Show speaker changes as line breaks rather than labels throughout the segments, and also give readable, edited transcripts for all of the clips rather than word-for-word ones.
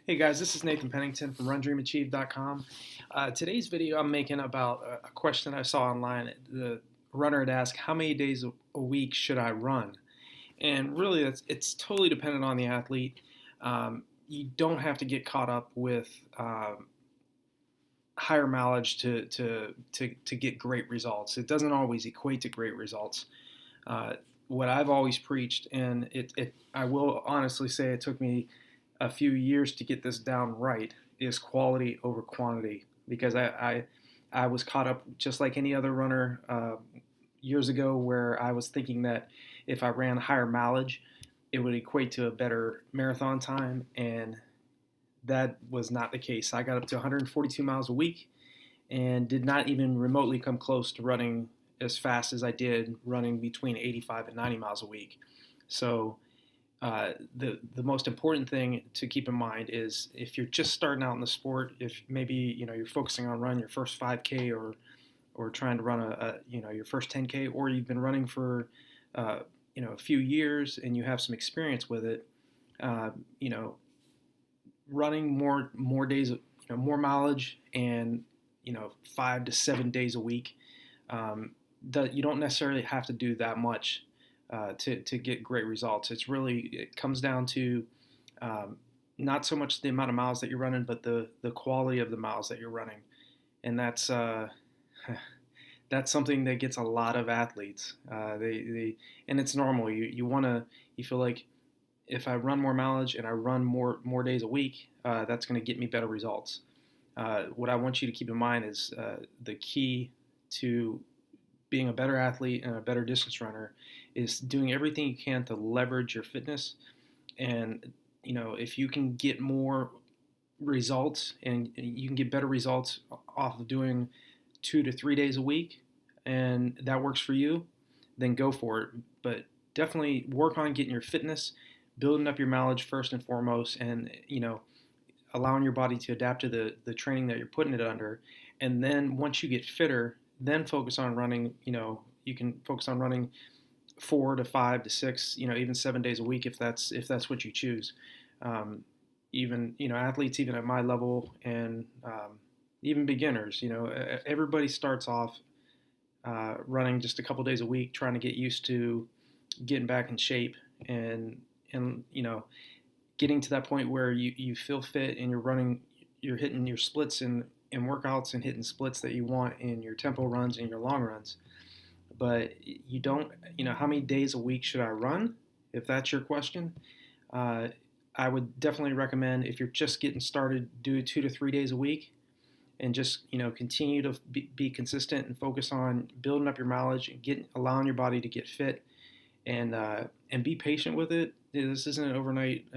Hey guys, this is Nathan Pennington from RunDreamAchieve.com. Today's video I'm making about a question I saw online. The runner had asked, how many days a week should I run? And really, it's totally dependent on the athlete. You don't have to get caught up with higher mileage to get great results. It doesn't always equate to great results. Uh, what I've always preached, and I will honestly say it took me a few years to get this down right, is quality over quantity. Because I was caught up just like any other runner years ago, where I was thinking that if I ran higher mileage, it would equate to a better marathon time, and that was not the case. I got up to 142 miles a week and did not even remotely come close to running as fast as I did running between 85 and 90 miles a week. So the most important thing to keep in mind is if you're just starting out in the sport, if maybe you're focusing on running your first 5K or trying to run your first 10K, or you've been running for a few years and you have some experience with it, uh, you know running more days, more mileage, and 5 to 7 days a week. You don't necessarily have to do that much to get great results. It comes down to um, not so much the amount of miles that you're running, but the quality of the miles that you're running, and that's something that gets a lot of athletes. And it's normal. You feel like if I run more mileage and I run more days a week, that's going to get me better results. What I want you to keep in mind is the key to being a better athlete and a better distance runner is doing everything you can to leverage your fitness. And if you can get more results and you can get better results off of doing 2 to 3 days a week, and that works for you, then go for it. But definitely work on getting your fitness, building up your mileage first and foremost, and allowing your body to adapt to the training that you're putting it under. And then once you get fitter, then focus on running. You can focus on running 4 to 5 to 6, even 7 days a week if that's what you choose. Even athletes even at my level, and even beginners, everybody starts off running just a couple days a week, trying to get used to getting back in shape, and getting to that point where you feel fit and you're hitting your splits in workouts and hitting splits that you want in your tempo runs and your long runs. But you don't, how many days a week should I run? If that's your question, uh, I would definitely recommend, if you're just getting started, do 2 to 3 days a week, and just continue to be consistent and focus on building up your mileage and allowing your body to get fit, and be patient with it. This isn't an overnight.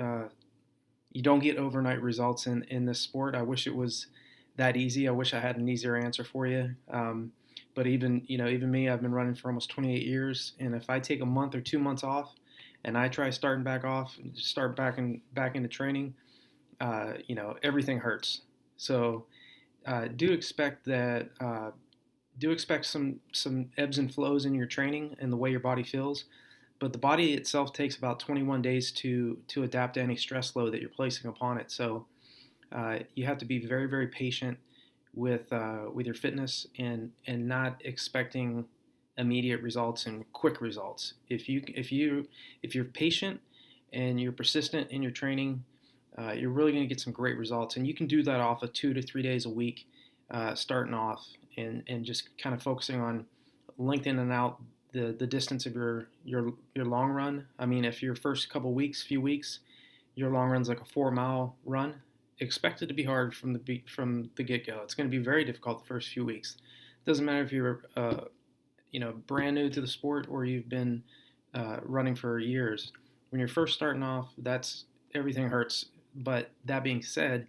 You don't get overnight results in this sport. I wish it was that easy. I wish I had an easier answer for you. But even me, I've been running for almost 28 years, and if I take a month or 2 months off, and I try starting back off, start back into training, everything hurts. So do expect that. Do expect some ebbs and flows in your training and the way your body feels. But the body itself takes about 21 days to adapt to any stress load that you're placing upon it. So you have to be very, very patient with your fitness, and not expecting immediate results and quick results. If you're patient and you're persistent in your training, you're really going to get some great results. And you can do that off of 2 to 3 days a week, starting off, and just kind of focusing on lengthening out the distance of your long run. I mean, if your first few weeks, your long run's like a 4 mile run, expect it to be hard from the get go. It's going to be very difficult the first few weeks. It doesn't matter if you're brand new to the sport or you've been running for years. When you're first starting off, everything hurts. But that being said,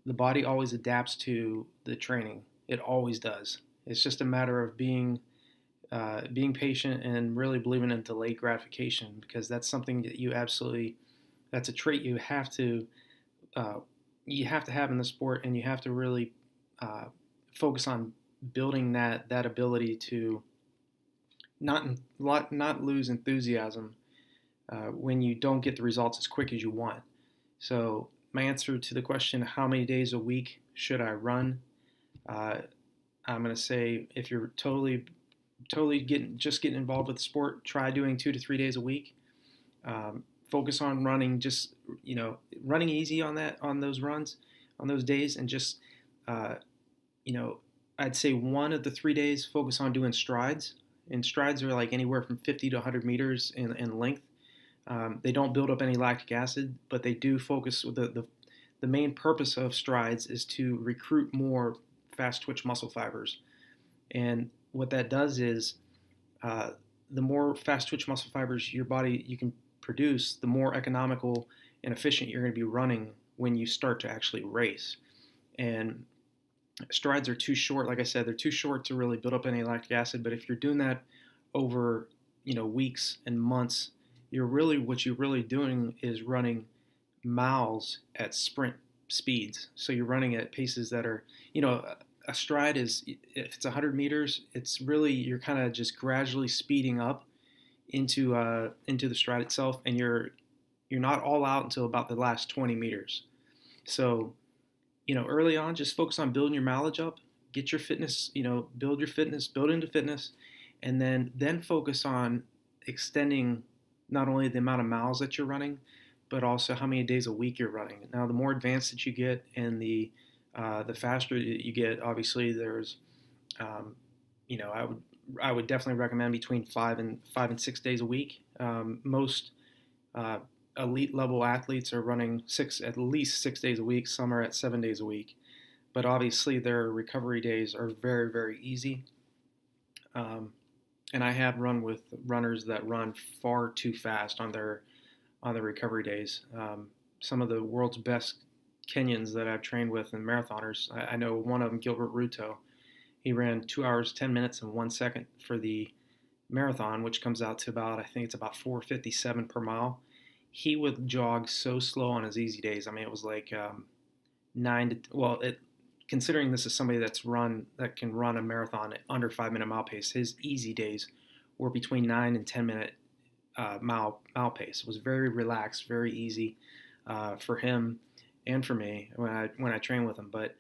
the body always adapts to the training. It always does. It's just a matter of being patient and really believing in delayed gratification, because that's something that that's a trait uh, you have to have in the sport, and you have to really focus on building that ability to not lose enthusiasm when you don't get the results as quick as you want. So my answer to the question, how many days a week should I run? Uh, I'm going to say if you're totally getting involved with the sport, try doing 2 to 3 days a week. Focus on running, just running easy on those runs, on those days, and just uh, you know, I'd say 1 of the 3 days focus on doing strides. And strides are like anywhere from 50 to 100 meters in length. They don't build up any lactic acid, but they do focus. The main purpose of strides is to recruit more fast twitch muscle fibers. And what that does is uh, the more fast twitch muscle fibers you can produce, the more economical and efficient you're going to be running when you start to actually race. And strides are too short. Like I said, they're too short to really build up any lactic acid. But if you're doing that over weeks and months, what you're really doing is running miles at sprint speeds. So you're running at paces that are, a stride is, if it's 100 meters, it's really, you're kind of just gradually speeding up into the stride itself, and you're not all out until about the last 20 meters. So early on, just focus on building your mileage up, get your fitness, build into fitness, and then focus on extending not only the amount of miles that you're running, but also how many days a week you're running. Now, the more advanced that you get and the faster you get, obviously there's, I would definitely recommend between 5 and 6 days a week. Most elite level athletes are running at least 6 days a week. Some are at 7 days a week, but obviously their recovery days are very, very easy. And I have run with runners that run far too fast on their recovery days. Some of the world's best Kenyans that I've trained with and marathoners. I know one of them, Gilbert Ruto. He ran 2 hours 10 minutes and 1 second for the marathon, which comes out to I think it's about 4:57 per mile. He would jog so slow on his easy days. I mean, it was like considering this is somebody that can run a marathon at under 5 minute mile pace, his easy days were between 9 and 10 minute mile pace. It was very relaxed, very easy for him and for me when I train with him. But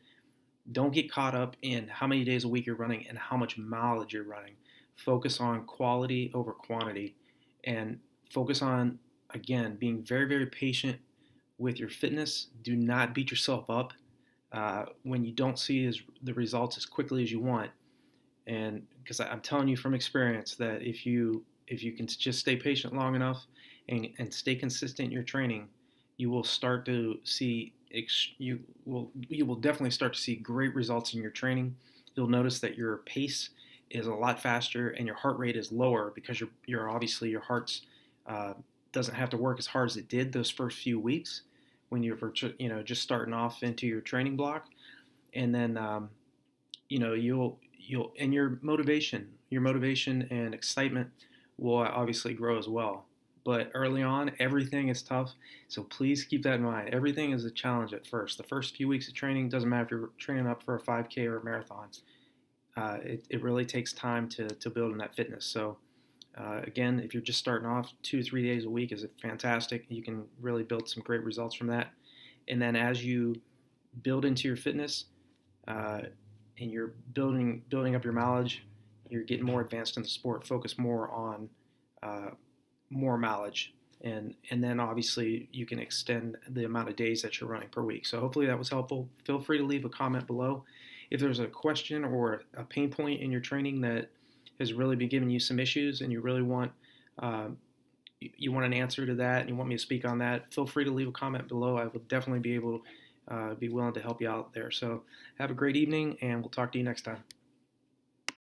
don't get caught up in how many days a week you're running and how much mileage you're running. Focus on quality over quantity, and focus on, again, being very, very patient with your fitness. Do not beat yourself up when you don't see the results as quickly as you want. And because I'm telling you from experience that if you can just stay patient long enough and stay consistent in your training, you will start to see you will definitely start to see great results in your training. You'll notice that your pace is a lot faster and your heart rate is lower because you're obviously your heart's doesn't have to work as hard as it did those first few weeks when you were just starting off into your training block. And then you'll and your motivation and excitement will obviously grow as well. But early on, everything is tough, so please keep that in mind. Everything is a challenge at first. The first few weeks of training, doesn't matter if you're training up for a 5K or a marathon. It really takes time to build in that fitness. So again, if you're just starting off, 2 to 3 days a week is fantastic. You can really build some great results from that. And then as you build into your fitness and you're building up your mileage, you're getting more advanced in the sport. Focus more on more mileage, and then obviously you can extend the amount of days that you're running per week. So hopefully that was helpful. Feel free to leave a comment below if there's a question or a pain point in your training that has really been giving you some issues and you really want an answer to that and you want me to speak on that. Feel free to leave a comment below. I will definitely be willing to help you out there. So have a great evening, and we'll talk to you next time.